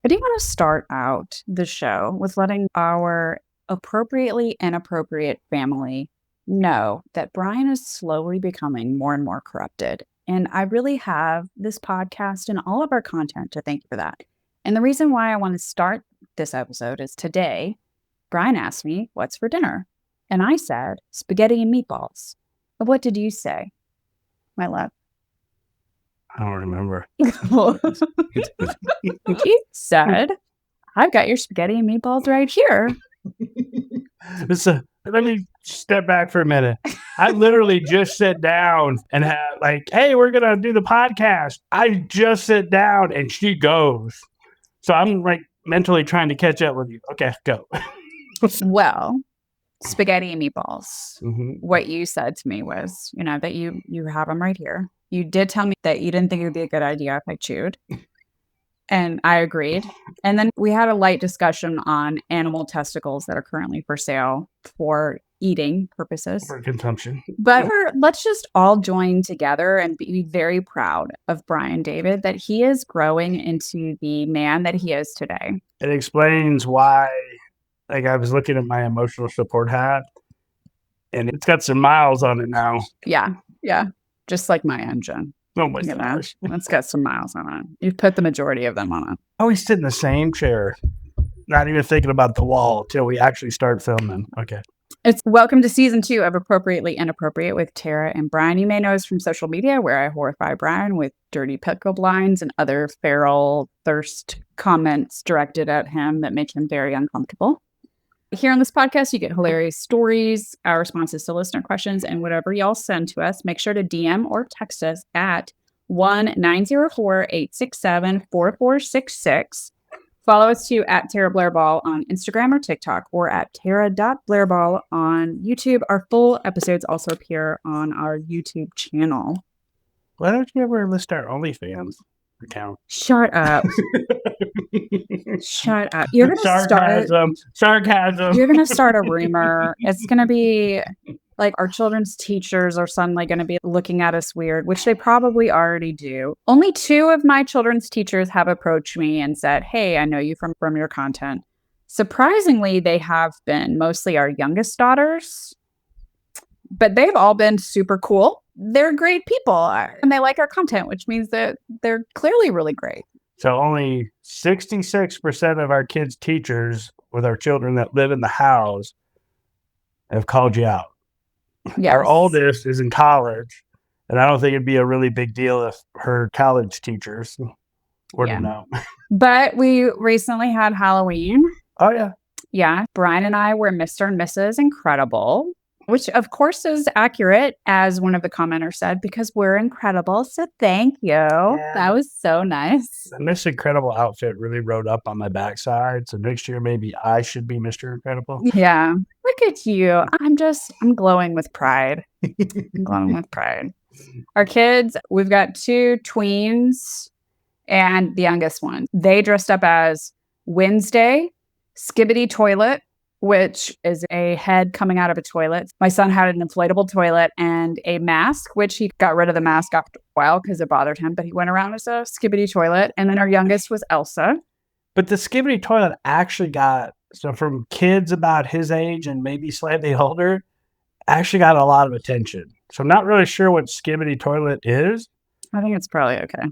I do want to start out the show with letting our appropriately inappropriate family know that Brian is slowly becoming more and more corrupted. And I really have this podcast and all of our content to thank you for that. And the reason why I want to start this episode is today, Brian asked me, "What's for dinner?" And I said, "Spaghetti and meatballs." But what did you say, my love? I don't remember. He said, "I've got your spaghetti and meatballs right here." Let me step back for a minute. I literally just sit down and have hey, we're going to do the podcast. I just sit down and she goes. So I'm mentally trying to catch up with you. Okay, go. Well, spaghetti and meatballs. Mm-hmm. What you said to me was, that you have them right here. You did tell me that you didn't think it would be a good idea if I chewed. And I agreed. And then we had a light discussion on animal testicles that are currently for sale for eating purposes. For consumption. But let's just all join together and be very proud of Brian David that he is growing into the man that he is today. It explains why, I was looking at my emotional support hat and it's got some miles on it now. Yeah. Just like my engine. Oh my gosh. It's got some miles on it. You've put the majority of them on it. I always sit in the same chair, not even thinking about the wall till we actually start filming. Okay. It's welcome to season 2 of Appropriately Inappropriate with Tara and Brian. You may know us from social media where I horrify Brian with dirty pickup lines and other feral thirst comments directed at him that make him very uncomfortable. Here on this podcast, you get hilarious stories, our responses to listener questions, and whatever y'all send to us. Make sure to DM or text us at 1-904-867-4466. Follow us too at Tara Blairball on Instagram or TikTok or at Tara.Blairball on YouTube. Our full episodes also appear on our YouTube channel. Why don't you ever list our OnlyFans account? Shut up. Shut up. You're gonna Sarcasm. You're gonna start a rumor. It's gonna be like our children's teachers are suddenly gonna be looking at us weird, which they probably already do. Only 2 of my children's teachers have approached me and said, "Hey, I know you from your content." Surprisingly, they have been mostly our youngest daughters, but they've all been super cool. They're great people and they like our content, which means that they're clearly really great. So only 66% of our kids' teachers with our children that live in the house have called you out. Yes. Our oldest is in college, and I don't think it'd be a really big deal if her college teachers were to know. But we recently had Halloween. Oh, yeah. Yeah. Brian and I were Mr. and Mrs. Incredible, which of course is accurate, as one of the commenters said, because we're incredible. So thank you. Yeah. That was so nice. The Miss Incredible outfit really rode up on my backside. So next year, maybe I should be Mr. Incredible. Yeah. Look at you. I'm glowing with pride. I'm glowing with pride. Our kids, we've got 2 tweens and the youngest one. They dressed up as Wednesday, Skibbity Toilet, which is a head coming out of a toilet. My son had an inflatable toilet and a mask, which he got rid of the mask after a while because it bothered him, but he went around as a Skibbity Toilet. And then our youngest was Elsa. But the Skibbity Toilet actually so from kids about his age and maybe slightly older, actually got a lot of attention. So I'm not really sure what Skibbity Toilet is. I think it's probably okay.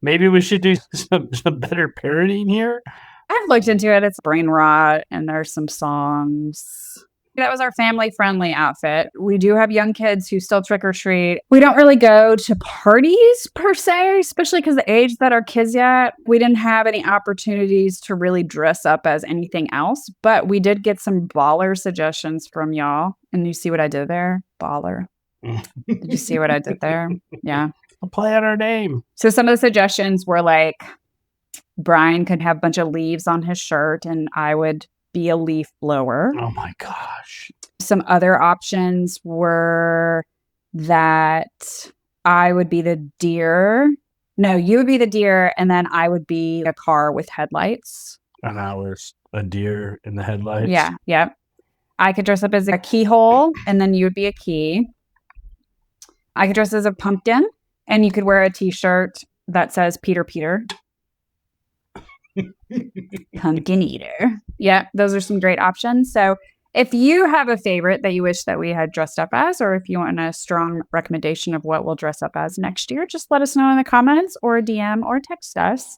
Maybe we should do some better parodying here. I've looked into it. It's brain rot, and there's some songs. That was our family-friendly outfit. We do have young kids who still trick-or-treat. We don't really go to parties, per se, especially because the age that our kids at. We didn't have any opportunities to really dress up as anything else, but we did get some baller suggestions from y'all. And you see what I did there? Baller. Did you see what I did there? Yeah. I'll play out our name. So some of the suggestions were like, Brian could have a bunch of leaves on his shirt and I would be a leaf blower. Oh my gosh. Some other options were that I would be the deer. No, you would be the deer and then I would be a car with headlights. And I was a deer in the headlights. Yeah. Yep. I could dress up as a keyhole and then you would be a key. I could dress as a pumpkin and you could wear a t-shirt that says Peter Peter. Pumpkin eater. Yeah, those are some great options. So if you have a favorite that you wish that we had dressed up as, or if you want a strong recommendation of what we'll dress up as next year, just let us know in the comments or DM or text us.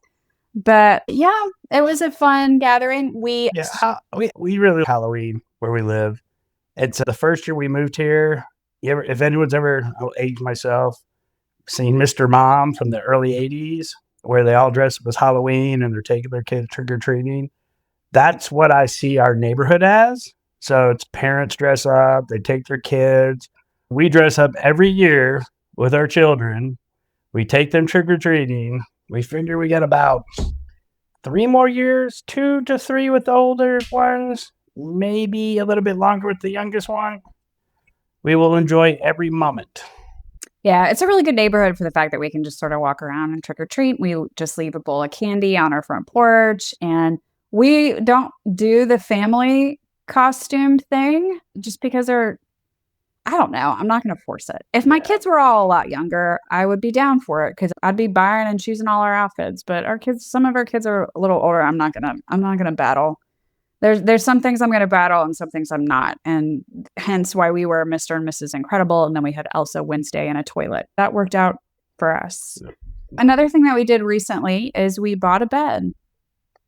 But yeah, it was a fun gathering. We really Halloween where we live. It's the first year we moved here. If anyone's ever, I'll age myself, seen Mr. Mom from the early 80s, where they all dress up as Halloween and they're taking their kids trick-or-treating. That's what I see our neighborhood as. So it's parents dress up, they take their kids. We dress up every year with our children. We take them trick-or-treating. We figure we got about 3 more years, 2 to 3 with the older ones, maybe a little bit longer with the youngest one. We will enjoy every moment. Yeah, it's a really good neighborhood for the fact that we can just sort of walk around and trick or treat. We just leave a bowl of candy on our front porch, and we don't do the family costumed thing just because I don't know. I'm not going to force it. If my kids were all a lot younger, I would be down for it because I'd be buying and choosing all our outfits. But some of our kids are a little older. I'm not gonna battle. There's some things I'm going to battle and some things I'm not. And hence why we were Mr. and Mrs. Incredible. And then we had Elsa Wednesday and a toilet. That worked out for us. Yep. Another thing that we did recently is we bought a bed.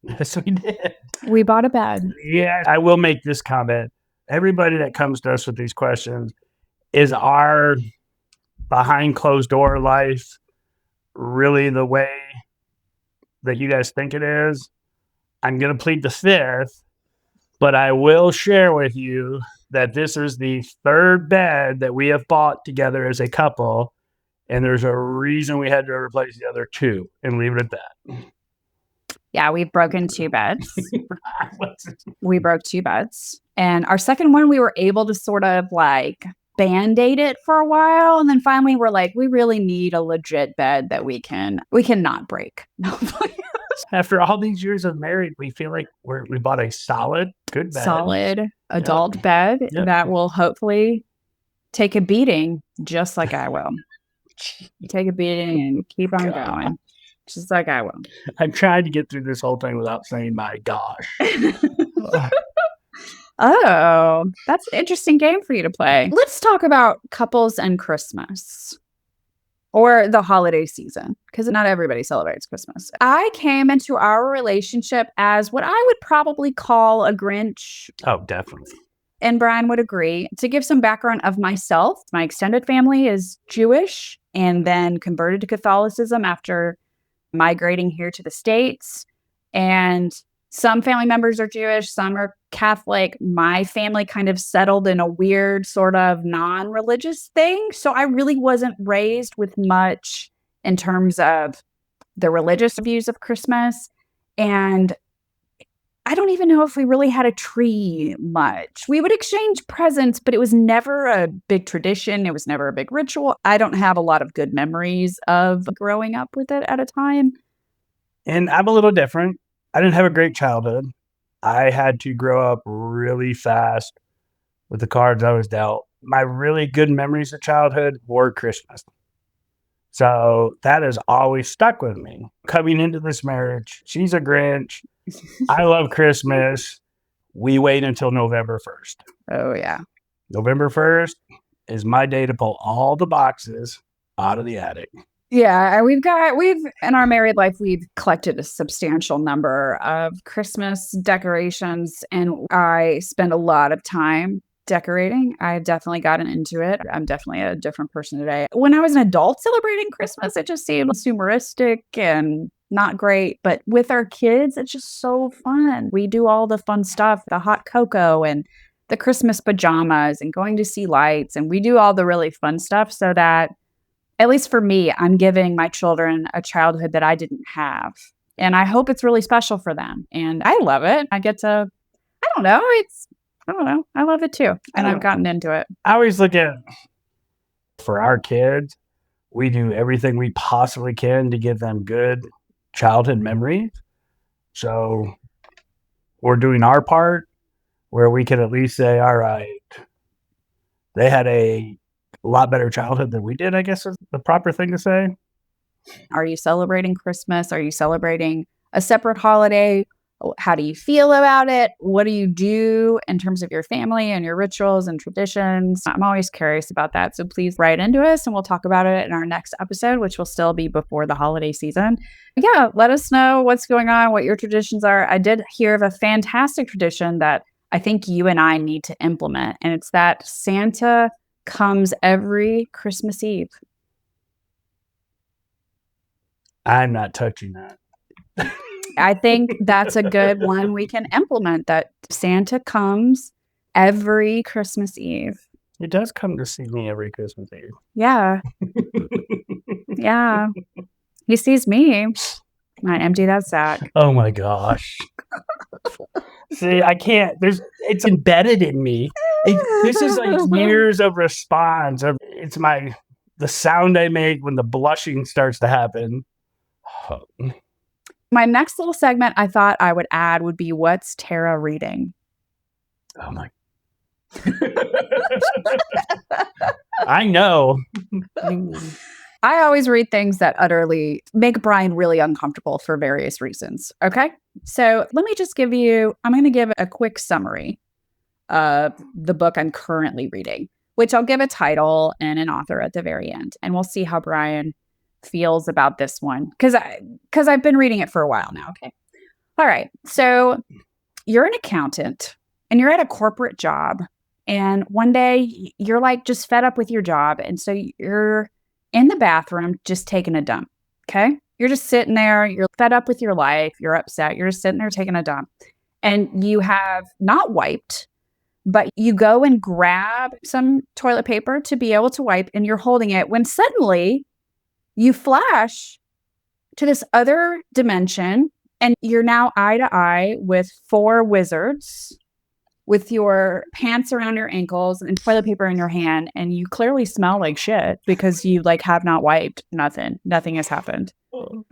Yes, we did. We bought a bed. Yeah, I will make this comment. Everybody that comes to us with these questions, is our behind closed door life really the way that you guys think it is? I'm going to plead the fifth. But I will share with you that this is the third bed that we have bought together as a couple, and there's a reason we had to replace the other 2 and leave it at that. Yeah, we've broken 2 beds. We broke 2 beds. And our second one, we were able to sort of like Band-Aid it for a while. And then finally we're like, we really need a legit bed that we can not break. After all these years of married, we feel like we bought a solid, good bed. Solid adult bed that will hopefully take a beating just like I will. Take a beating and keep on going. Just like I will. I'm trying to get through this whole thing without saying my gosh. Oh, that's an interesting game for you to play. Let's talk about couples and Christmas. Or the holiday season, because not everybody celebrates Christmas. I came into our relationship as what I would probably call a Grinch. Oh, definitely. And Brian would agree. To give some background of myself, my extended family is Jewish and then converted to Catholicism after migrating here to the States. And some family members are Jewish, some are Catholic. My family kind of settled in a weird sort of non-religious thing. So I really wasn't raised with much in terms of the religious views of Christmas. And I don't even know if we really had a tree much. We would exchange presents, but it was never a big tradition. It was never a big ritual. I don't have a lot of good memories of growing up with it at a time. And I'm a little different. I didn't have a great childhood. I had to grow up really fast with the cards I was dealt. My really good memories of childhood were Christmas. So that has always stuck with me. Coming into this marriage, she's a Grinch. I love Christmas. We wait until November 1st. Oh, yeah. November 1st is my day to pull all the boxes out of the attic. Yeah, we've in our married life, we've collected a substantial number of Christmas decorations, and I spend a lot of time decorating. I've definitely gotten into it. I'm definitely a different person today. When I was an adult celebrating Christmas, it just seemed consumeristic and not great. But with our kids, it's just so fun. We do all the fun stuff, the hot cocoa and the Christmas pajamas and going to see lights. And we do all the really fun stuff so that, at least for me, I'm giving my children a childhood that I didn't have. And I hope it's really special for them. And I love it. I don't know. I love it too. And I've gotten into it. I always look at, for our kids, we do everything we possibly can to give them good childhood memories. So we're doing our part where we can at least say, all right, they had a lot better childhood than we did, I guess is the proper thing to say. Are you celebrating Christmas? Are you celebrating a separate holiday? How do you feel about it? What do you do in terms of your family and your rituals and traditions? I'm always curious about that. So please write into us and we'll talk about it in our next episode, which will still be before the holiday season. Yeah, let us know what's going on, what your traditions are. I did hear of a fantastic tradition that I think you and I need to implement, and it's that Santa comes every Christmas Eve. I'm not touching that. I think that's a good one we can implement, that Santa comes every Christmas Eve. He does come to see me every Christmas Eve. Yeah. Yeah. He sees me. I empty that sack. Oh my gosh. See, I can't. It's embedded in me. This is like years of response. It's the sound I make when the blushing starts to happen. My next little segment I thought I would add would be, what's Tara reading? Oh my. I know. I always read things that utterly make Brian really uncomfortable for various reasons. Okay. So let me just I'm going to give a quick summary of the book I'm currently reading, which I'll give a title and an author at the very end. And we'll see how Brian feels about this one. Because I've been reading it for a while now. Okay. All right. So you're an accountant and you're at a corporate job. And one day you're like just fed up with your job. And so you're in the bathroom just taking a dump. Okay. You're just sitting there. You're fed up with your life. You're upset. You're just sitting there taking a dump. And you have not wiped, but you go and grab some toilet paper to be able to wipe. And you're holding it when suddenly you flash to this other dimension. And you're now eye to eye with 4 wizards with your pants around your ankles and toilet paper in your hand, and you clearly smell like shit because you have not wiped. Nothing has happened.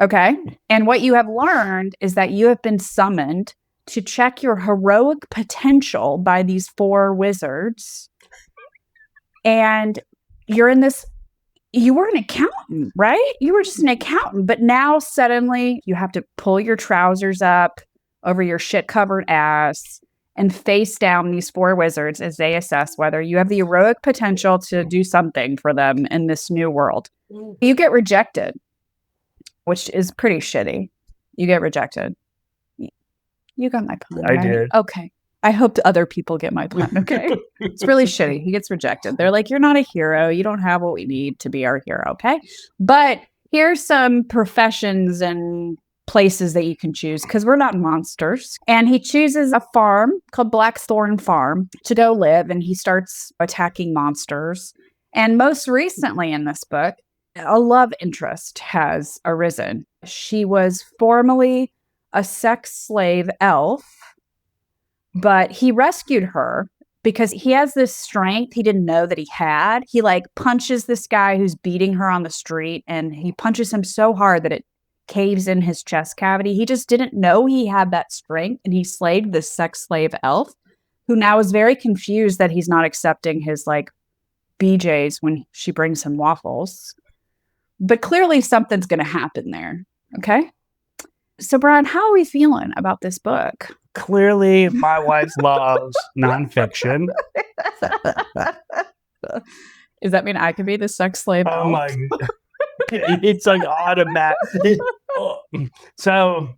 Okay. And what you have learned is that you have been summoned to check your heroic potential by these 4 wizards. And you were an accountant, right? You were just an accountant, but now suddenly you have to pull your trousers up over your shit covered ass and face down these 4 wizards as they assess whether you have the heroic potential to do something for them in this new world. You get rejected, which is pretty shitty. You get rejected. You got my pun, right? I did. Okay. I hope other people get my pun, okay? It's really shitty. He gets rejected. They're like, you're not a hero. You don't have what we need to be our hero, okay? But here's some professions and places that you can choose, because we're not monsters. And he chooses a farm called Blackthorn Farm to go live, and he starts attacking monsters. And most recently in this book, a love interest has arisen. She was formerly a sex slave elf, but he rescued her because he has this strength he didn't know that he had. He punches this guy who's beating her on the street, and he punches him so hard that it caves in his chest cavity. He just didn't know he had that strength, and he slayed this sex slave elf, who now is very confused that he's not accepting his BJs when she brings him waffles. But clearly something's going to happen there. Okay. So Brian, how are we feeling about this book? Clearly my wife loves nonfiction. Does that mean I could be the sex slave? Oh my God. It's automatic. So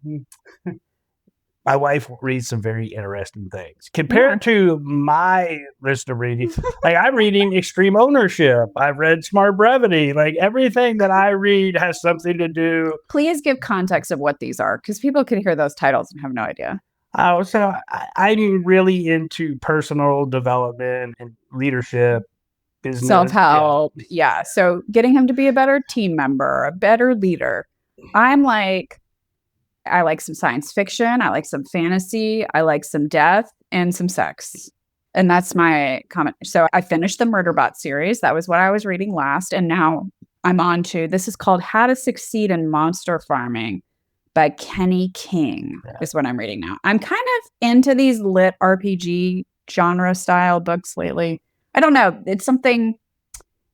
my wife reads some very interesting things compared to my list of reading. I'm reading Extreme Ownership. I've read Smart Brevity. Everything that I read has something to do. Please give context of what these are, because people could hear those titles and have no idea. Oh, so I'm really into personal development and leadership. Business. Self-help. Yeah. So getting him to be a better team member, a better leader. I like some science fiction. I like some fantasy. I like some death and some sex. And that's my comment. So I finished the Murderbot series. That was what I was reading last. And now I'm on to, this is called How to Succeed in Monster Farming by Kenny King, is what I'm reading now. I'm kind of into these lit RPG genre style books lately. I don't know. It's something,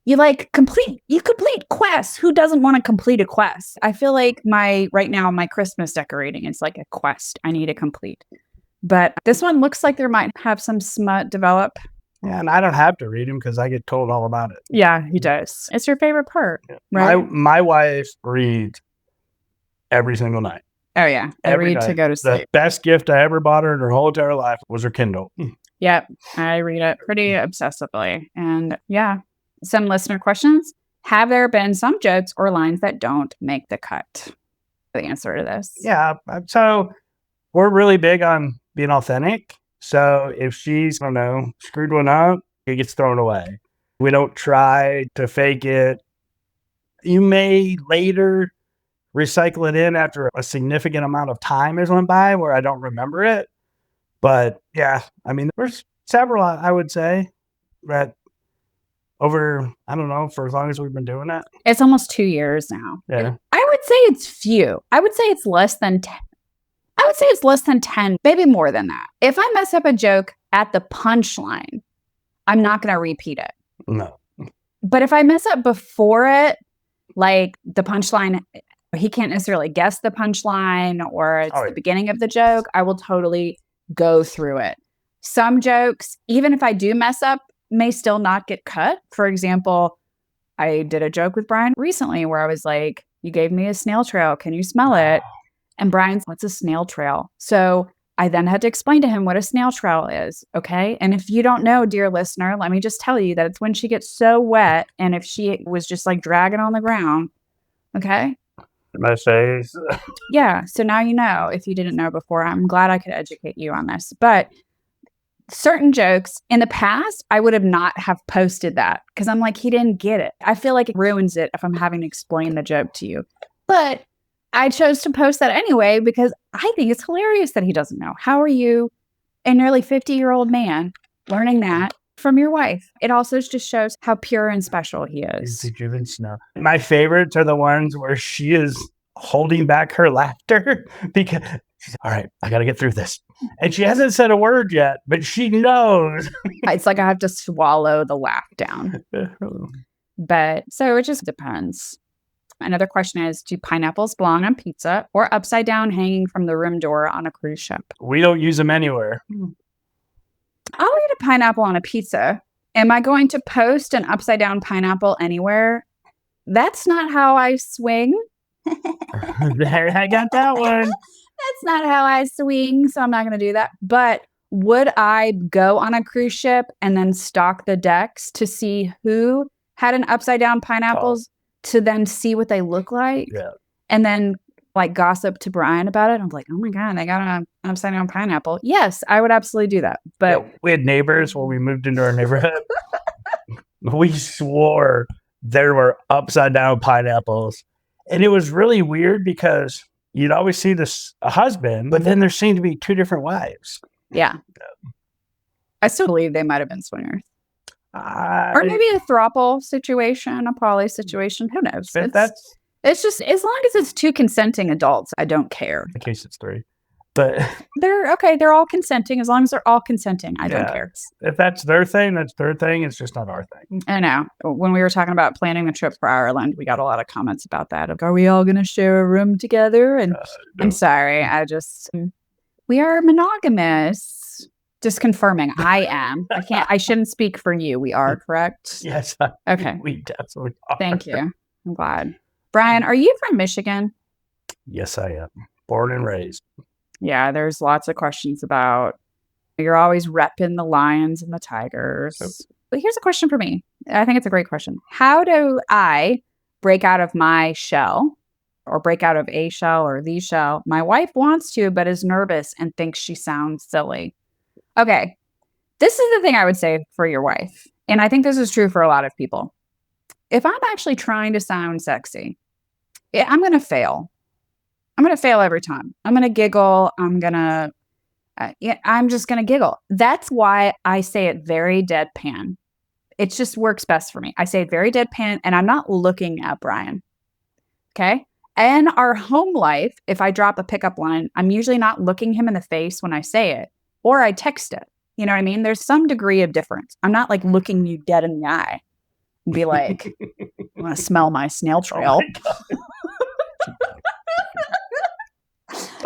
You complete quests. Who doesn't want to complete a quest? I feel like right now my Christmas decorating is like a quest I need to complete. But this one looks like there might have some smut develop. Yeah, and I don't have to read them because I get told all about it. Yeah, he does. It's your favorite part, right? My wife reads every single night. Oh, yeah. I read to go to sleep. The best gift I ever bought her in her whole entire life was her Kindle. Yep. I read it pretty obsessively. And yeah, some listener questions. Have there been some jokes or lines that don't make the cut? The answer to this. Yeah. So we're really big on being authentic. So if she's, I don't know, screwed one up, it gets thrown away. We don't try to fake it. You may later recycle it in after a significant amount of time has went by where I don't remember it. But yeah, I mean, there's several, I would say, that over, I don't know, for as long as we've been doing it. It's almost 2 years now. Yeah. I would say it's few. I would say it's less than 10. I would say it's less than 10, maybe more than that. If I mess up a joke at the punchline, I'm not going to repeat it. No. But if I mess up before it, like the punchline, he can't necessarily guess the punchline or it's the beginning of the joke, I will totally go through it. Some jokes, even if I do mess up, may still not get cut. For example, I did a joke with Brian recently where I was like, you gave me a snail trail. Can you smell it? And Brian's, what's a snail trail? So I then had to explain to him what a snail trail is. Okay. And if you don't know, dear listener, let me just tell you that it's when she gets so wet and if she was just like dragging on the ground. Okay. My face. Yeah. So now you know if you didn't know before. I'm glad I could educate you on this. But certain jokes in the past, I would have not have posted that because I'm like, he didn't get it. I feel like it ruins it if I'm having to explain the joke to you. But I chose to post that anyway because I think it's hilarious that he doesn't know. How are you, a nearly 50-year-old man, learning that from your wife? It also just shows how pure and special he is. My favorites are the ones where she is holding back her laughter because she's all right, I got to get through this. And she hasn't said a word yet, but she knows. It's like I have to swallow the laugh down. But so it just depends. Another question is, do pineapples belong on pizza or upside down hanging from the room door on a cruise ship? We don't use them anywhere. I'll eat a pineapple on a pizza. Am I going to post an upside down pineapple anywhere? That's not how I swing. I got that one. That's not how I swing, so I'm not going to do that. But would I go on a cruise ship and then stalk the decks to see who had an upside down pineapples to then see what they look like? Yeah. And then like gossip to Brian about it. I'm like, oh my God, they got an upside down pineapple. Yes, I would absolutely do that. But we had neighbors when we moved into our neighborhood. We swore there were upside down pineapples. And it was really weird because you'd always see a husband, but then there seemed to be two different wives. Yeah. I still believe they might have been swingers. Or maybe a throuple situation, a poly situation. Who knows? It's just, as long as it's two consenting adults, I don't care. In case it's three. But they're okay. They're all consenting. As long as they're all consenting, I don't care. If that's their thing, that's their thing. It's just not our thing. I know. When we were talking about planning the trip for Ireland, we got a lot of comments about that. Are we all going to share a room together? And no. I'm sorry. We are monogamous. Just confirming. I am. I shouldn't speak for you. We are, correct? Yes. Okay. We definitely are. Thank you. I'm glad. Brian, are you from Michigan? Yes, I am. Born and raised. Yeah, there's lots of questions about, you're always repping the Lions and the Tigers. But here's a question for me. I think it's a great question. How do I break out of my shell or break out of a shell or the shell? My wife wants to, but is nervous and thinks she sounds silly. Okay, this is the thing I would say for your wife. And I think this is true for a lot of people. If I'm actually trying to sound sexy, I'm going to fail. I'm going to fail every time. I'm going to giggle. I'm just going to giggle. That's why I say it very deadpan. It just works best for me. I say it very deadpan and I'm not looking at Brian. Okay. And our home life, if I drop a pickup line, I'm usually not looking him in the face when I say it, or I text it. You know what I mean? There's some degree of difference. I'm not like looking you dead in the eye. and be like, "I want to smell my snail trail."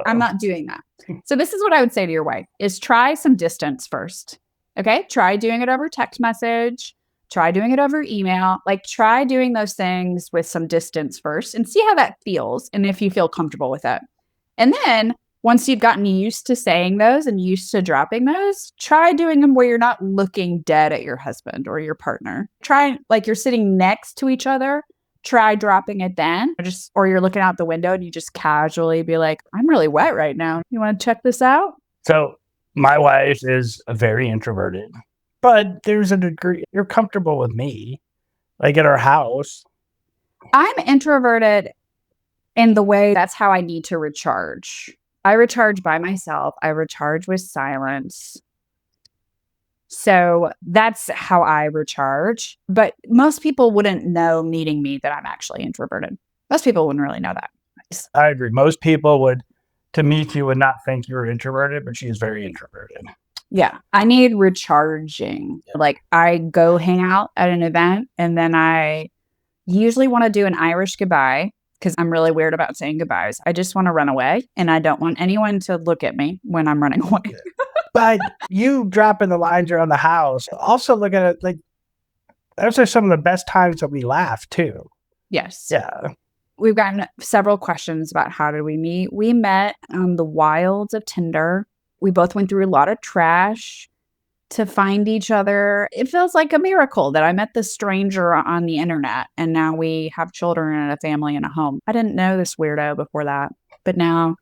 I'm not doing that. So this is what I would say to your wife is try some distance first. Okay. Try doing it over text message. Try doing it over email. Like try doing those things with some distance first and see how that feels. And if you feel comfortable with it. And then once you've gotten used to saying those and used to dropping those, try doing them where you're not looking dead at your husband or your partner. Try like you're sitting next to each other. Try dropping it then, or you're looking out the window and you just casually be like, I'm really wet right now. You want to check this out? So my wife is very introverted, but there's a degree you're comfortable with me, like at our house. I'm introverted in the way that's how I need to recharge. I recharge by myself. I recharge with silence. So that's how I recharge. But most people wouldn't know meeting me that I'm actually introverted. Most people wouldn't really know that. I agree. Most people would, to meet you, would not think you were introverted, but she's very introverted. Yeah. I need recharging. Like I go hang out at an event and then I usually want to do an Irish goodbye because I'm really weird about saying goodbyes. I just want to run away and I don't want anyone to look at me when I'm running away. But you dropping the lines around the house, also look at it like those are some of the best times that we laugh too. Yes. Yeah. We've gotten several questions about how did we meet. We met on the wilds of Tinder. We both went through a lot of trash to find each other. It feels like a miracle that I met this stranger on the internet and now we have children and a family and a home. I didn't know this weirdo before that, but now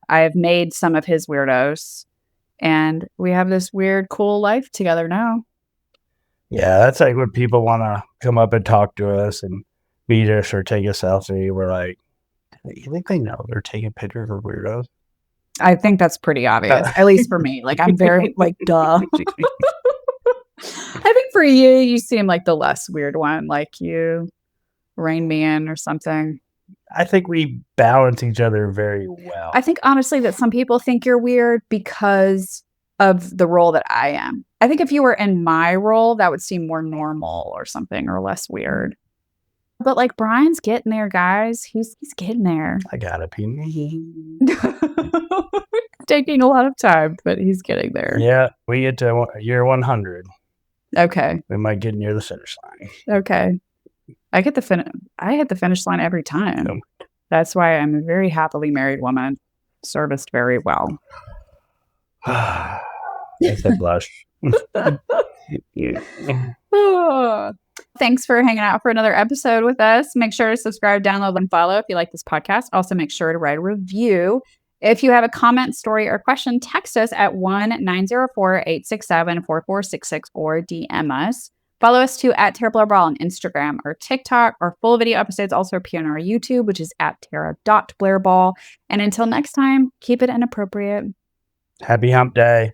I've made some of his weirdos. And we have this weird, cool life together now. Yeah, that's like when people want to come up and talk to us and meet us or take a selfie. We're like, you think they know they're taking pictures of weirdos? I think that's pretty obvious, at least for me. Like, I'm very, like, duh. I think for you, you seem like the less weird one. Like, you rein me in or something. I think we balance each other very well. I think honestly that some people think you're weird because of the role that I am. I think if you were in my role, that would seem more normal or something or less weird. But like Brian's getting there, guys. He's getting there. I gotta pee. Taking a lot of time, but he's getting there. Yeah, we get to year 100. Okay. We might get near the finish line. Okay. I hit the finish line every time. That's why I'm a very happily married woman, serviced very well. Makes me blush. Thanks for hanging out for another episode with us. Make sure to subscribe, download, and follow if you like this podcast. Also, make sure to write a review. If you have a comment, story, or question, text us at 1-904-867-4466 or DM us. Follow us too at Tara Blair Ball on Instagram or TikTok. Our full video episodes also appear on our YouTube, which is at Tara.BlairBall. And until next time, keep it inappropriate. Happy hump day.